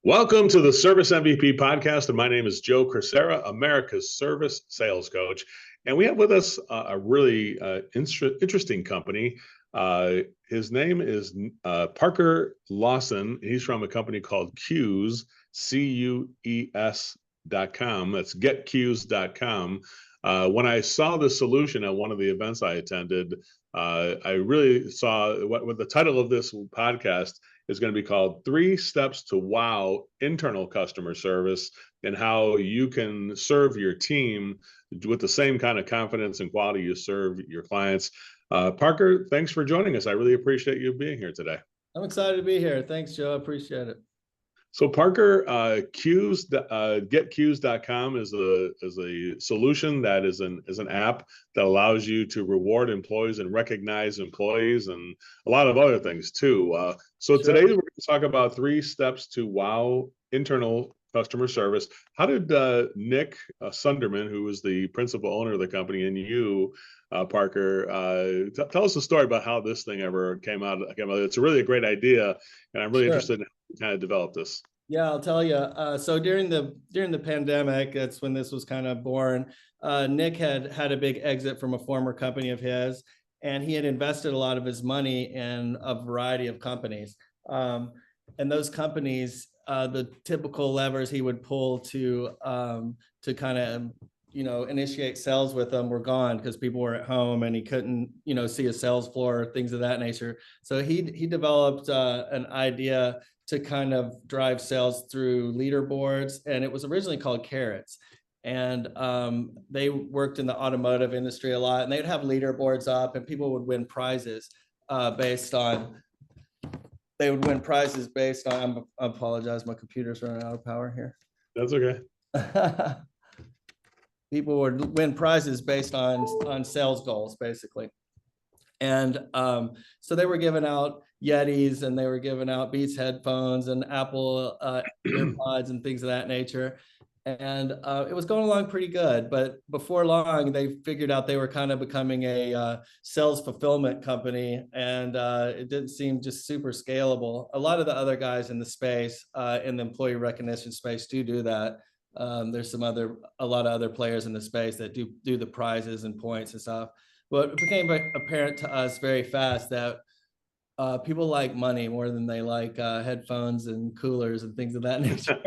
Welcome to the Service MVP podcast, and my name is Joe Crisara, America's service sales coach. And we have with us a really interesting company. His name is Parker Lawson. He's from a company called Cues, CUES.com. That's getcues.com. When I saw this solution at one of the events I attended, I really saw what the title of this podcast is going to be called 3 Steps to Wow Internal Customer Service, and how you can serve your team with the same kind of confidence and quality you serve your clients. Parker, thanks for joining us. I really appreciate you being here today. I'm excited to be here. Thanks, Joe. I appreciate it. So Parker, getcues.com is a solution that is an app that allows you to reward employees and recognize employees and a lot of other things too. So Sure. Today we're going to talk about 3 steps to wow internal customer service. How did Nick Sunderman, who was the principal owner of the company, and you, Parker, tell us the story about how this thing ever came out. It's really a great idea, and I'm really interested in how you kind of develop this. Yeah, I'll tell you. So during the pandemic, that's when this was kind of born. Nick had a big exit from a former company of his, and he had invested a lot of his money in a variety of companies. And those companies, the typical levers he would pull to kind of initiate sales with them were gone because people were at home and he couldn't see a sales floor, things of that nature. So he developed an idea to kind of drive sales through leaderboards, and it was originally called Carrots. And they worked in the automotive industry a lot, and they'd have leaderboards up, and people would win prizes based on. I apologize, my computer's running out of power here. That's okay. People would win prizes based on sales goals, basically. And so they were giving out Yetis, and they were giving out Beats headphones and Apple AirPods and things of that nature. And it was going along pretty good. But before long, they figured out they were kind of becoming a sales fulfillment company, and it didn't seem just super scalable. A lot of the other guys in the space, in the employee recognition space, do that. There's a lot of other players in the space that do the prizes and points and stuff. But it became apparent to us very fast that people like money more than they like headphones and coolers and things of that nature.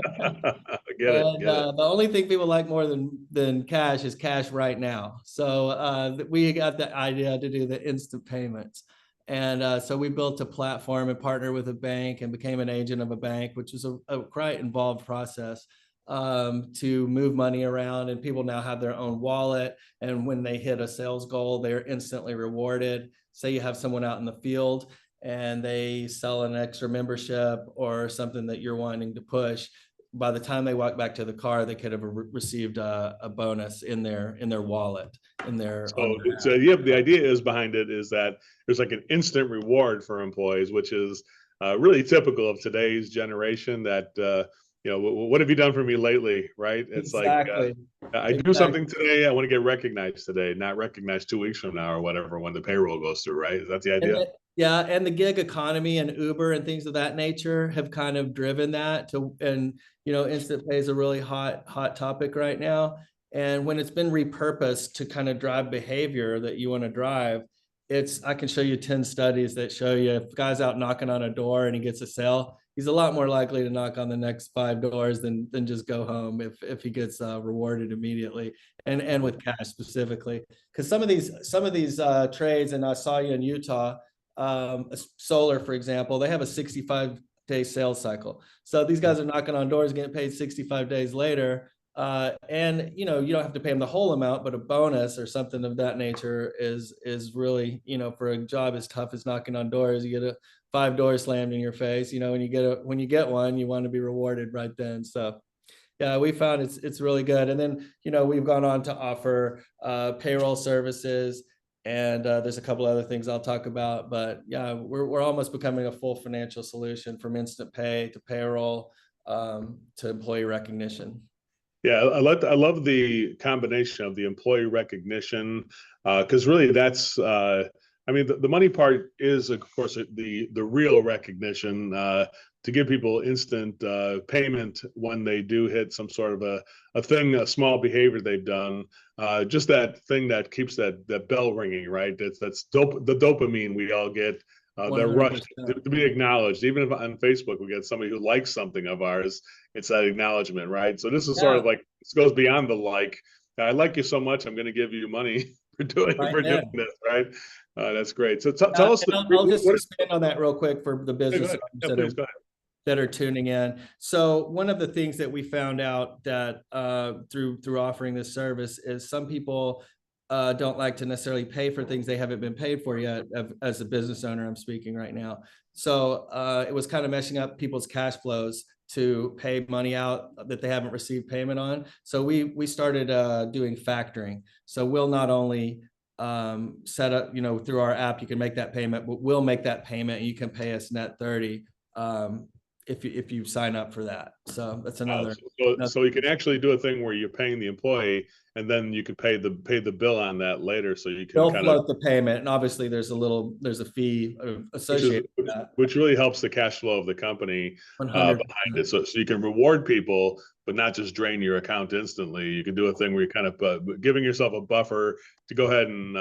Get it. The only thing people like more than cash is cash right now. So we got the idea to do the instant payments. And so we built a platform and partnered with a bank and became an agent of a bank, which was a quite involved process. To move money around, and people now have their own wallet, and when they hit a sales goal, they're instantly rewarded. Say you have someone out in the field and they sell an extra membership or something that you're wanting to push, by the time they walk back to the car, they could have received a bonus in their wallet. So yeah, the idea is behind it is that there's like an instant reward for employees, which is really typical of today's generation. That what have you done for me lately, right? It's exactly. I do something today, I want to get recognized today, not recognized 2 weeks from now or whatever when the payroll goes through, right? Is that the idea? And the gig economy and Uber and things of that nature have kind of driven that and instant pay is a really hot topic right now. And when it's been repurposed to kind of drive behavior that you want to drive, I can show you 10 studies that show you if a guy's out knocking on a door and he gets a sale, he's a lot more likely to knock on the next 5 doors than just go home if he gets rewarded immediately and with cash specifically. Because some of these trades, and I saw you in Utah, solar, for example, they have a 65-day sales cycle. So these guys are knocking on doors, getting paid 65 days later. And you don't have to pay them the whole amount, but a bonus or something of that nature is really, for a job as tough as knocking on doors, you get 5 doors slammed in your face. When you get one, you want to be rewarded right then. So yeah, we found it's really good. And then we've gone on to offer payroll services, and there's a couple other things I'll talk about. But yeah, we're almost becoming a full financial solution, from instant pay to payroll to employee recognition. Yeah, I love the combination of the employee recognition, because really that's I mean, the money part is, of course, the real recognition, to give people instant payment when they do hit some sort of a thing, a small behavior they've done, just that thing that keeps that bell ringing, right? That's the dopamine we all get, the rush 100%. to be acknowledged. Even if on Facebook we get somebody who likes something of ours, it's that acknowledgement, right? So this is sort Yeah, of like, this goes beyond the like. I like you so much, I'm going to give you money for doing right this, there. right? That's great. So tell us And I'll just what is. expand on that real quick for the Yeah, go business ahead. owners Yeah, please go ahead. that are tuning in. So one of the things that we found out that through offering this service is some people don't like to necessarily pay for things they haven't been paid for yet. As a business owner, I'm speaking right now. So it was kind of messing up people's cash flows to pay money out that they haven't received payment on. So we started doing factoring. So we'll not only set up, through our app, you can make that payment, but we'll make that payment and you can pay us net 30 if you sign up for that. So that's another. So you can actually do a thing where you're paying the employee, and then you can pay the bill on that later. So you can They'll kind float the payment, and obviously there's a fee associated with that. which really helps the cash flow of the company 100%. behind it. So you can reward people, but not just drain your account instantly. You can do a thing where you're kind of giving yourself a buffer to go ahead and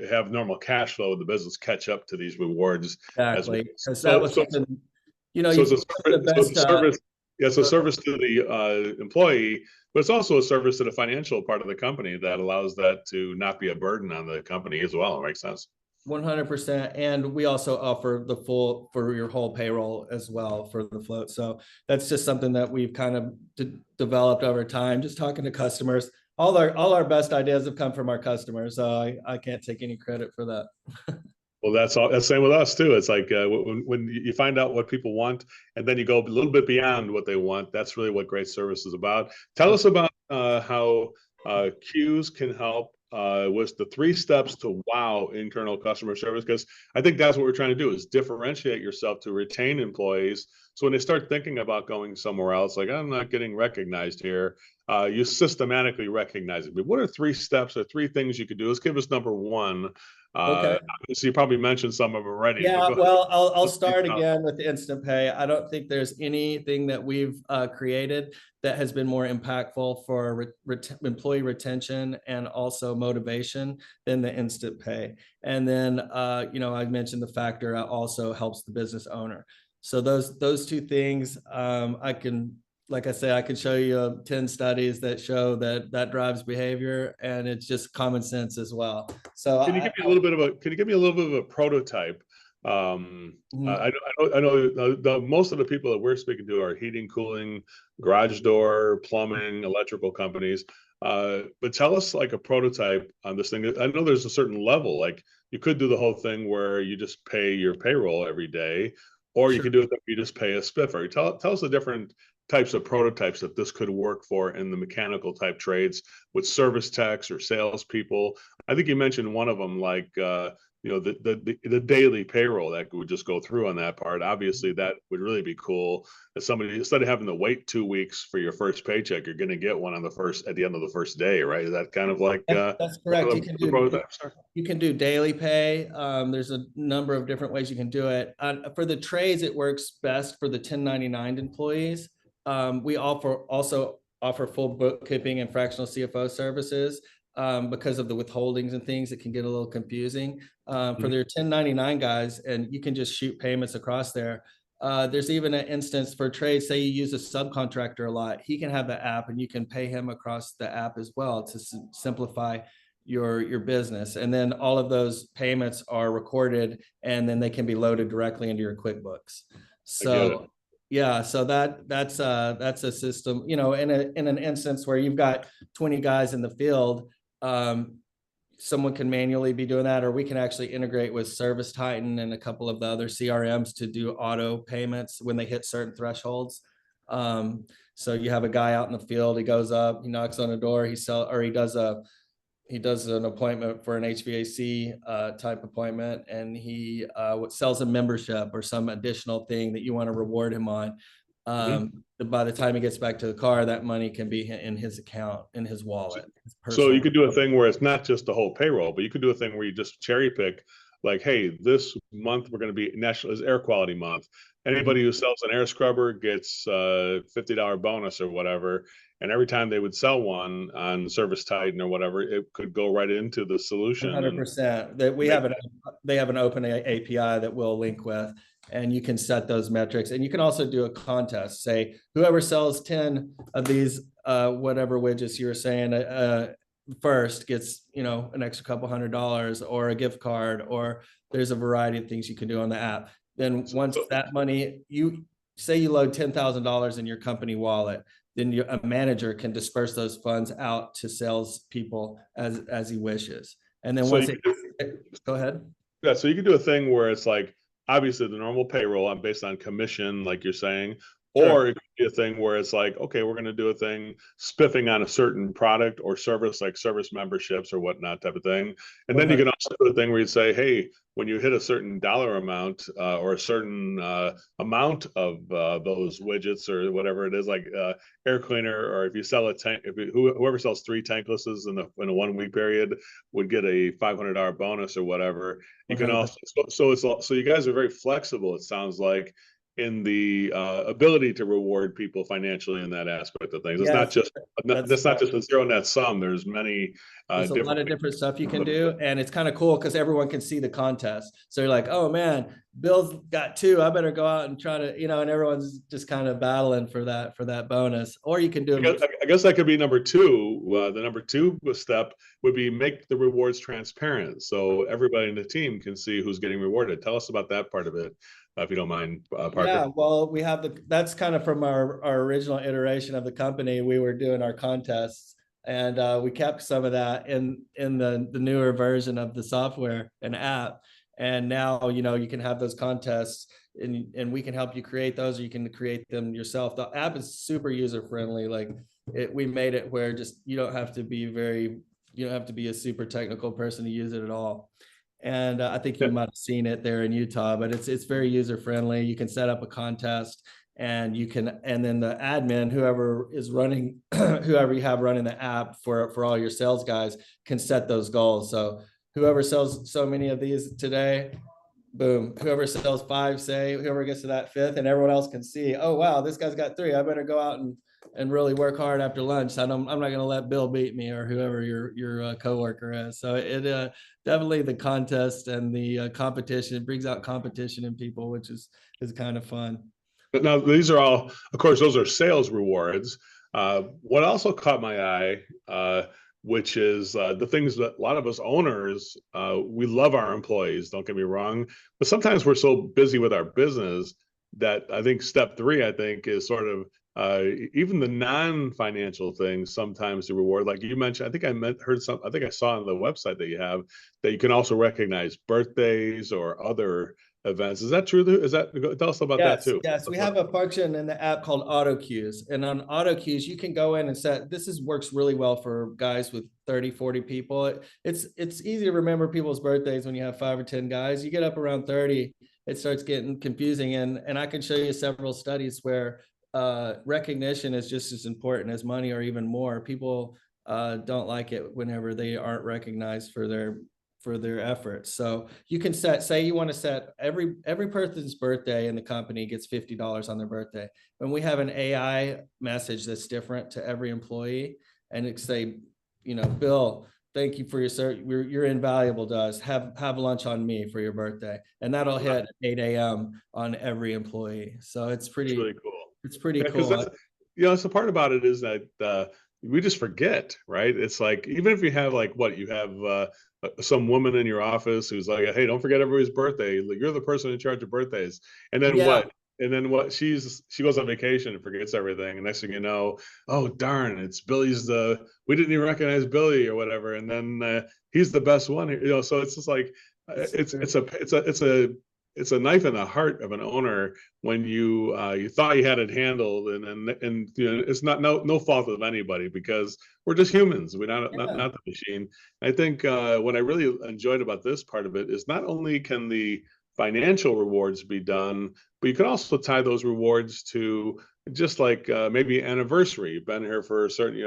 have normal cash flow of the business catch up to these rewards as well. Exactly, because that was something, So it's a the service, so it's best. a service. Yeah, it's a service to the employee, but it's also a service to the financial part of the company that allows that to not be a burden on the company as well. It makes sense. 100%. And we also offer the full for your whole payroll as well for the float. So that's just something that we've kind of developed over time, just talking to customers. All our best ideas have come from our customers. So I can't take any credit for that. Well, that's all. That's the same with us too. It's like when you find out what people want, and then you go a little bit beyond what they want. That's really what great service is about. Tell us about how Q's can help with the 3 steps to wow internal customer service, because I think that's what we're trying to do is differentiate yourself to retain employees. So when they start thinking about going somewhere else, like I'm not getting recognized here, you systematically recognize it. But what are 3 steps or 3 things you could do? Let's give us number 1. Okay. So you probably mentioned some of them already. Yeah, But well, I'll start again with the instant pay. I don't think there's anything that we've created that has been more impactful for employee retention and also motivation than the instant pay. And then, I mentioned the factor also helps the business owner. So those 2 things, like I say, I could show you 10 studies that show that drives behavior, and it's just common sense as well. So can you give me a little bit of a prototype? I know most of the people that we're speaking to are heating, cooling, garage door, plumbing, electrical companies. But tell us like a prototype on this thing. I know there's a certain level, like you could do the whole thing where you just pay your payroll every day, or you Sure. could do it that you just pay a spiffer. Tell us the different types of prototypes that this could work for in the mechanical type trades with service techs or salespeople. I think you mentioned one of them, like the daily payroll that would just go through on that part. Obviously, that would really be cool. As somebody, instead of having to wait 2 weeks for your first paycheck, you're going to get one at the end of the first day, right? Is that kind of like That's correct. You can do daily pay. There's a number of different ways you can do it. For the trades, it works best for the 1099 employees. We also offer full bookkeeping and fractional CFO services. Because of the withholdings and things, it can get a little confusing. For their 1099 guys, and you can just shoot payments across there. There's even an instance for trades, say you use a subcontractor a lot, he can have the app and you can pay him across the app as well to simplify your business. And then all of those payments are recorded and then they can be loaded directly into your QuickBooks. So yeah, so that's a system, in an instance where you've got 20 guys in the field, someone can manually be doing that, or we can actually integrate with Service Titan and a couple of the other CRMs to do auto payments when they hit certain thresholds. So you have a guy out in the field, he goes up, he knocks on a door, he does an appointment for an HVAC type appointment, and he sells a membership or some additional thing that you want to reward him on. By the time he gets back to the car, that money can be in his account, in his wallet. So you could do a thing where it's not just the whole payroll, but you could do a thing where you just cherry pick like, hey, this month we're going to be National is Air Quality Month. Mhm. Anybody who sells an air scrubber gets $50 bonus or whatever. And every time they would sell one on Service Titan or whatever, it could go right into the solution and 100%. That we make have they have an open API that we'll link with, and you can set those metrics. And you can also do a contest. Say whoever sells 10 of these whatever widgets you were saying first gets, you know, an extra couple $100 or a gift card, or there's a variety of things you can do on the app. Then once that money, you say you load $10,000 in your company wallet, then a manager can disperse those funds out to salespeople as he wishes. And then so once you it, could go ahead. Yeah, so you could do a thing where it's like obviously the normal payroll on based on commission, like you're saying, Sure. or it could be a thing where it's like, okay, we're going to do a thing spiffing on a certain product or service, like service memberships or whatnot type of thing. And then you 100. can also do a thing where you say, hey, when you hit a certain dollar amount or a certain amount of those widgets or whatever it is, like air cleaner, or if you sell a tank, if whoever sells 3 tanklesses in a 1 week period would get a $500 bonus or whatever. You can 100%. also so you guys are very flexible. It sounds like in the ability to reward people financially in that aspect of things. It's not Yes, just that's that's not just a zero net sum. There's many there's a lot different. of different stuff you can do, and it's kind of cool because everyone can see the contest. So you're like, oh man, Bill's got 2. I better go out and try to, you know, and everyone's just kind of battling for that bonus. Or you can do them. I guess that could be number two. The number two step would be make the rewards transparent, so everybody in the team can see who's getting rewarded. Tell us about that part of it, if you don't mind, Yeah, Parker. well, we have that's kind of from our original iteration of the company. We were doing our contests, and we kept some of that in the newer version of the software and app. And now, you know, you can have those contests, and we can help you create those, or you can create them yourself. The app is super user friendly. Like we made it where just you don't have to be a super technical person to use it at all. And I think you Yeah. might have seen it there in Utah, but it's very user friendly. You can set up a contest, and then the admin, whoever is running, whoever you have running the app for all your sales guys, can set those goals. So whoever sells so many of these today, boom, whoever sells 5, say, whoever gets to that 5th, and everyone else can see, oh wow, this guy's got 3, I better go out and really work hard after lunch. I'm not going to let Bill beat me, or whoever your coworker is. So it definitely, the contest and the competition, it brings out competition in people, which is kind of fun. But now these are all, of course, those are sales rewards. What also caught my eye, which is the things that a lot of us owners, we love our employees, don't get me wrong, but sometimes we're so busy with our business that I think step 3, I think, is sort of even the non-financial things sometimes the reward, like you mentioned. I think I think I saw on the website that you have that you can also recognize birthdays or other events. Is that true? Is that, tell us about that Yes, too? yes. We have a function in the app called auto queues. And on auto queues, you can go in and set, works really well for guys with 30, 40 people. It's easy to remember people's birthdays when you have 5 or 10 guys. You get up around 30, it starts getting confusing. And I can show you several studies where recognition is just as important as money, or even more. People don't like it whenever they aren't recognized for their efforts. So you can say you want to set every person's birthday in the company gets $50 on their birthday. And we have an AI message that's different to every employee, and it say, you know, Bill, thank you for your service. You're invaluable to us. Have lunch on me for your birthday, and that'll hit 8 a.m. on every employee. So it's It's pretty really cool. it's pretty Yeah, because cool. that's, it's the part about it is that we just forget, right? It's like, even if you have like what you have some woman in your office who's like, hey, don't forget everybody's birthday. Like, you're the person in charge of birthdays. And then Yeah. what? And then what? She goes on vacation and forgets everything. And next thing you know, oh darn, it's Billy's we didn't even recognize Billy or whatever. And then he's the best one. So it's just like it's a knife in the heart of an owner when you thought you had it handled, and it's not no fault of anybody, because we're just humans. We're not the machine. I think what I really enjoyed about this part of it is not only can the financial rewards be done, but you can also tie those rewards to just like maybe anniversary. You've been here for a certain,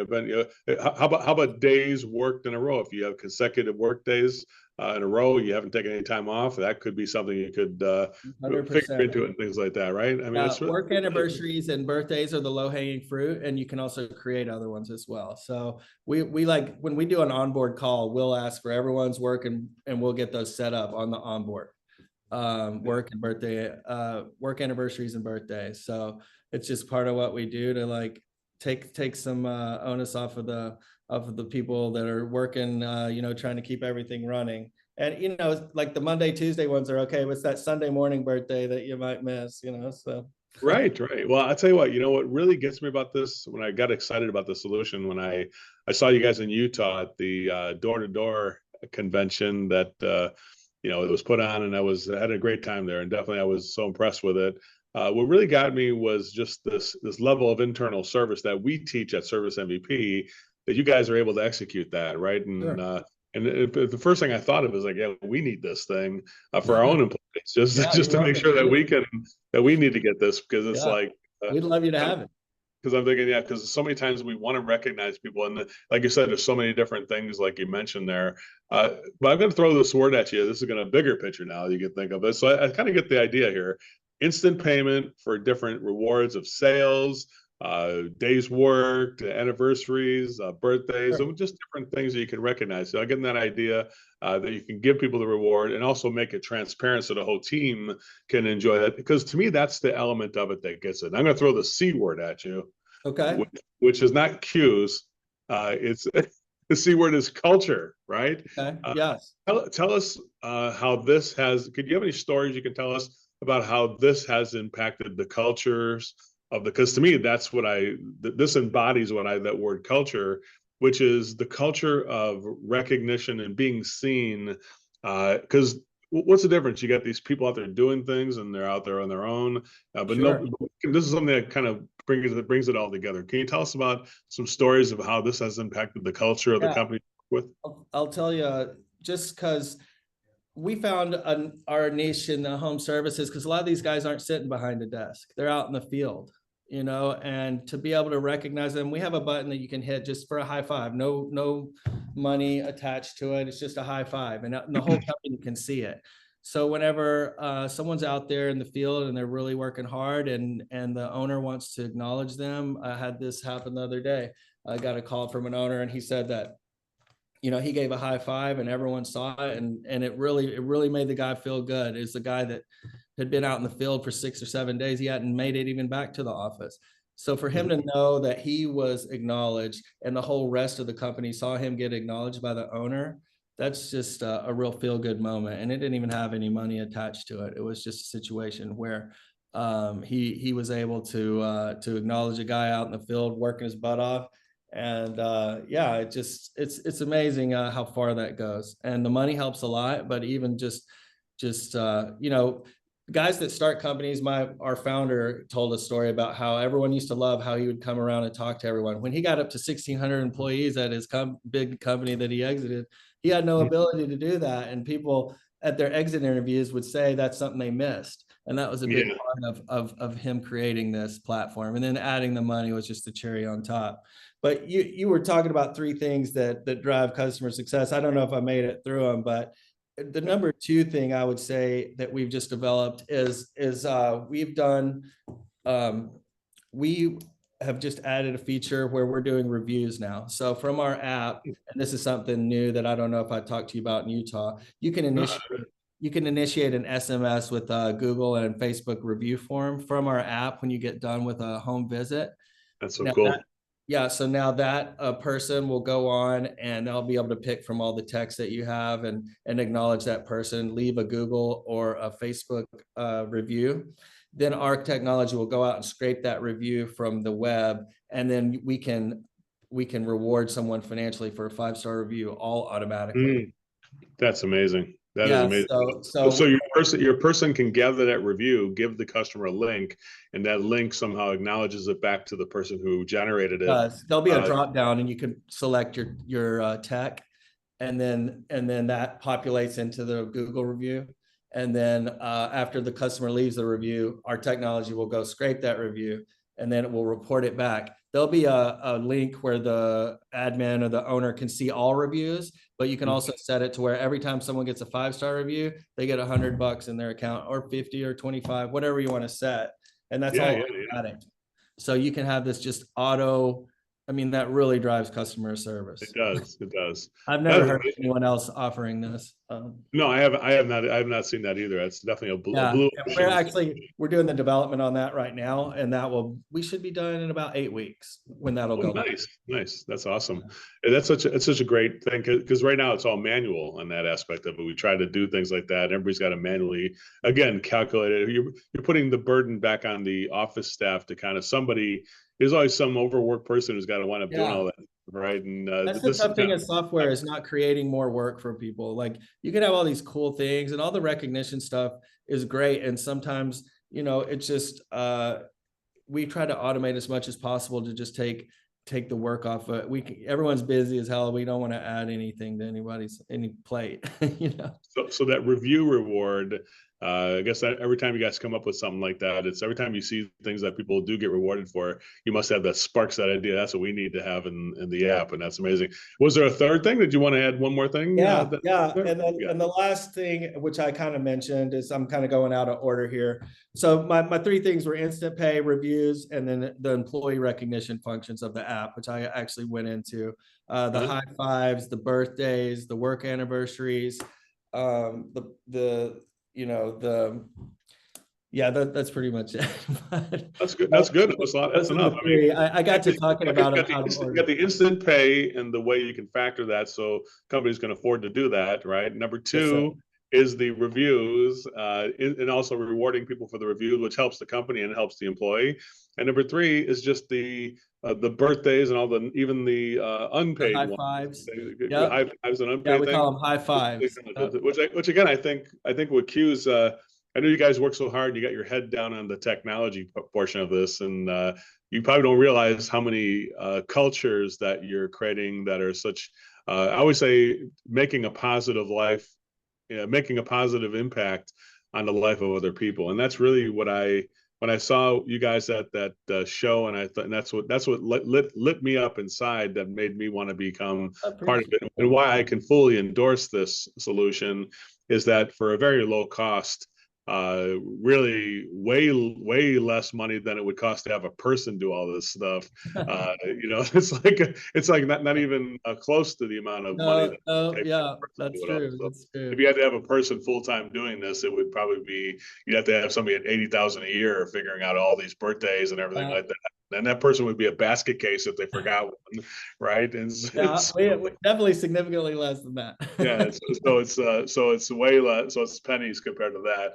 how about days worked in a row? If you have consecutive work days, in a row, you haven't taken any time off, that could be something you could figure 100%. into it and things like that, right? I mean, it's really, Work anniversaries and birthdays are the low hanging fruit, and you can also create other ones as well. So we like when we do an onboard call, we'll ask for everyone's work and we'll get those set up on the onboard. Work and birthday, work anniversaries and birthdays. So it's just part of what we do to like take some onus off of the people that are working, trying to keep everything running. And like the Monday, Tuesday ones are okay, but it's that Sunday morning birthday that you might miss, so. right. Well, I'll tell you what really gets me about this, when I got excited about the solution, when I saw you guys in Utah at the door-to-door convention that it was put on, and I had a great time there, and definitely I was so impressed with it. What really got me was just this level of internal service that we teach at Service MVP, that you guys are able to execute that, right? And Sure. the first thing I thought of is like, yeah, we need this thing for our own employees, just Yeah, just you're to make welcome. sure that we need to get this, because it's Yeah, like we'd love you to have it. because I'm thinking, yeah, because so many times we want to recognize people, and like you said, there's so many different things, like you mentioned there. But I'm going to throw this word at you. This is going to a bigger picture now. You can think of it. So I kind of get the idea here: instant payment for different rewards of sales, days worked, anniversaries, birthdays, Sure. just different things that you can recognize. So I get that idea that you can give people the reward and also make it transparent so the whole team can enjoy that. Because to me, that's the element of it that gets it. And I'm going to throw the C word at you, Okay. which is not cues. It's the C word is culture, right? Okay. Yes. Tell us how this has. Could you have any stories you can tell us about how this has impacted the cultures of the? Because to me, that's what this embodies that word culture, which is the culture of recognition and being seen. Because what's the difference? You got these people out there doing things, and they're out there on their own. But Sure. no, this is something that kind of brings it all together. Can you tell us about some stories of how this has impacted the culture of the Yeah. company with? I'll tell you, just because we found our niche in the home services, because a lot of these guys aren't sitting behind a desk. They're out in the field, and to be able to recognize them, we have a button that you can hit just for a high five. No money attached to it. It's just a high five, and the whole company can see it. So whenever someone's out there in the field and they're really working hard, and the owner wants to acknowledge them, I had this happen the other day. I got a call from an owner, and he said that he gave a high five and everyone saw it, and it really made the guy feel good. It's the guy that had been out in the field for 6 or 7 days. He hadn't made it even back to the office. So for him to know that he was acknowledged and the whole rest of the company saw him get acknowledged by the owner, that's just a real feel good moment. And it didn't even have any money attached to it. It was just a situation where he was able to acknowledge a guy out in the field working his butt off. And yeah, it's amazing how far that goes. And the money helps a lot, but even just guys that start companies, our founder told a story about how everyone used to love how he would come around and talk to everyone. When he got up to 1,600 employees at his big company that he exited, he had no ability to do that. And people at their exit interviews would say that's something they missed. And that was a big part of him creating this platform. And then adding the money was just the cherry on top. But you were talking about 3 things that drive customer success. I don't know if I made it through them, but the number 2 thing I would say that we've just developed is we have just added a feature where we're doing reviews now. So from our app, and this is something new that I don't know if I talked to you about in Utah, you can initiate an SMS with a Google and Facebook review form from our app when you get done with a home visit. That's so cool. So now that person will go on and they'll be able to pick from all the text that you have and acknowledge that person, leave a Google or a Facebook review. Then our technology will go out and scrape that review from the web, and then we can reward someone financially for a 5-star review all automatically. That's amazing. That is amazing. So your person can gather that review, give the customer a link, and that link somehow acknowledges it back to the person who generated it. There'll be a drop down, and you can select your tech, and then that populates into the Google review. And then after the customer leaves the review, our technology will go scrape that review, and then it will report it back. there'll be a link where the admin or the owner can see all reviews, but you can also set it to where every time someone gets a 5-star review, they get $100 in their account, or 50 or 25, whatever you want to set. And that's all automatic. So you can have this just auto. I mean, that really drives customer service. It does. It does. I've never heard of anyone else offering this. No, I have not seen that either. That's definitely a blue. We're doing the development on that right now, and we should be done in about 8 weeks when that'll go. Nice. That's awesome. And it's such a great thing, because right now it's all manual on that aspect of it. We try to do things like that. Everybody's got to manually, again, calculate it. You're putting the burden back on the office staff to kind of there's always some overworked person who's got to wind up doing all that. Right. And that's the tough thing in software, is not creating more work for people. Like, you can have all these cool things, and all the recognition stuff is great. And sometimes, it's just, we try to automate as much as possible to just take the work off. Everyone's busy as hell. We don't want to add anything to any plate, So that review reward, I guess that every time you guys come up with something like that, it's every time you see things that people do get rewarded for, you must have that sparks that idea. That's what we need to have in the app, and that's amazing. Was there a third thing? Did you want to add one more thing? And the last thing, which I kind of mentioned, is I'm kind of going out of order here. So my 3 things were instant pay, reviews, and then the employee recognition functions of the app, which I actually went into. The high fives, the birthdays, the work anniversaries, that's pretty much it. That's good. That's good. That's enough. I got to talking about it. You got the instant pay and the way you can factor that, so companies can afford to do that, right? Number 2 is the reviews, and also rewarding people for the reviews, which helps the company and helps the employee. And number 3 is just the birthdays and even the unpaid high fives. High fives and unpaid. We call them high fives. Which again, I think with Q's, I know you guys work so hard. You got your head down on the technology portion of this, and you probably don't realize how many cultures that you're creating that are such. I always say making a positive life, making a positive impact on the life of other people, and that's really what when I saw you guys at that show, and I thought, and that's what lit me up inside, that made me want to become part of it, and why I can fully endorse this solution is that for a very low cost, really way less money than it would cost to have a person do all this stuff. It's like not even close to the amount of money. That's true. That's true. If you had to have a person full time doing this, it would probably be, you'd have to have somebody at $80,000 a year figuring out all these birthdays and everything like that. And that person would be a basket case if they forgot one, right? And definitely significantly less than that. So it's way less. So it's pennies compared to that.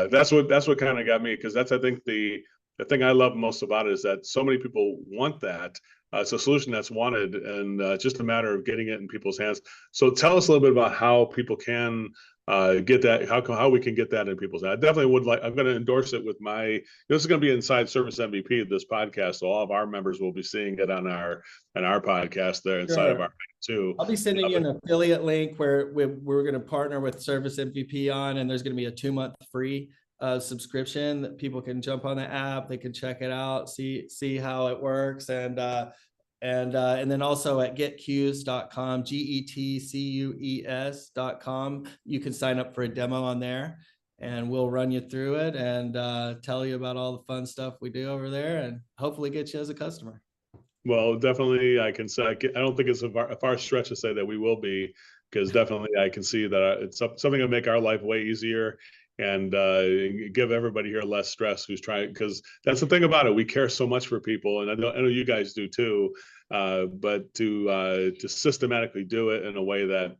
That's what kind of got me, because that's, I think, the thing I love most about it is that so many people want that. It's a solution that's wanted, and just a matter of getting it in people's hands. So tell us a little bit about how people can get that, how we can get that in people's hands. I definitely would like, I'm going to endorse it with this is going to be inside Service MVP of this podcast. So all of our members will be seeing it on our podcast there inside of our too. I'll be sending you an affiliate link where we're going to partner with Service MVP on, and there's going to be a 2-month free subscription that people can jump on the app. They can check it out, see how it works. And then also at getcues.com, getcues.com, you can sign up for a demo on there, and we'll run you through it and tell you about all the fun stuff we do over there, and hopefully get you as a customer. Well, definitely, I can say, I don't think it's a far stretch to say that we will be, because definitely I can see that it's something to make our life way easier, and give everybody here less stress who's trying, because that's the thing about it. We care so much for people, and I know you guys do too, but to systematically do it in a way that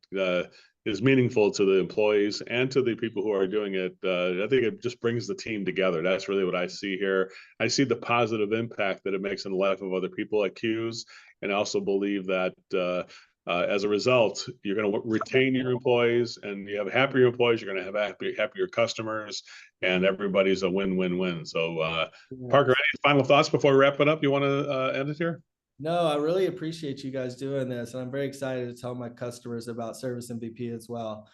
is meaningful to the employees and to the people who are doing it, I think it just brings the team together. That's really what I see here. I see the positive impact that it makes in the life of other people at Q's, and I also believe that as a result, you're going to retain your employees, and you have happier employees. You're going to have happier customers, and everybody's a win-win-win. So, Parker, any final thoughts before we wrap it up? You want to end it here? No, I really appreciate you guys doing this, and I'm very excited to tell my customers about Service MVP as well.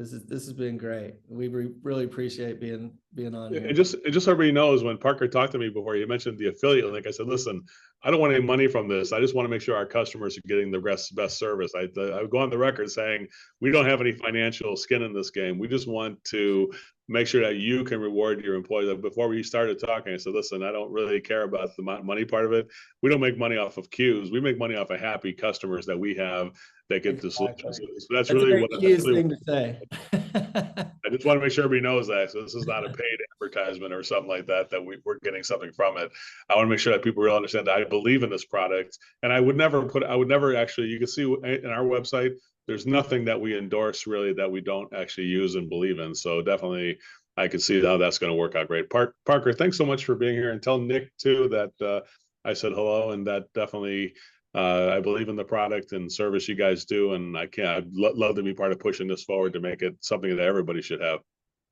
This has been great. We really appreciate being on here. And just so everybody knows, when Parker talked to me before, you mentioned the affiliate link. I said, listen, I don't want any money from this. I just want to make sure our customers are getting the best service. I would go on the record saying we don't have any financial skin in this game. We just want to make sure that you can reward your employees. Before we started talking, I said, listen, I don't really care about the money part of it. We don't make money off of queues. We make money off of happy customers that we have that get the solutions. So that's really really a huge thing to say. I just want to make sure everybody knows that. So this is not a paid advertisement or something like that, that we're getting something from it. I want to make sure that people really understand that I believe in this product. And I would never actually, you can see in our website, there's nothing that we endorse really that we don't actually use and believe in. So definitely I can see how that's going to work out great. Parker, thanks so much for being here, and tell Nick too that I said hello, and that definitely I believe in the product and service you guys do, and I'd love to be part of pushing this forward to make it something that everybody should have.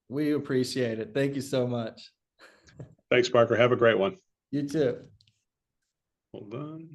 We appreciate it. Thank you so much. Thanks, Parker. Have a great one. You too. Hold on.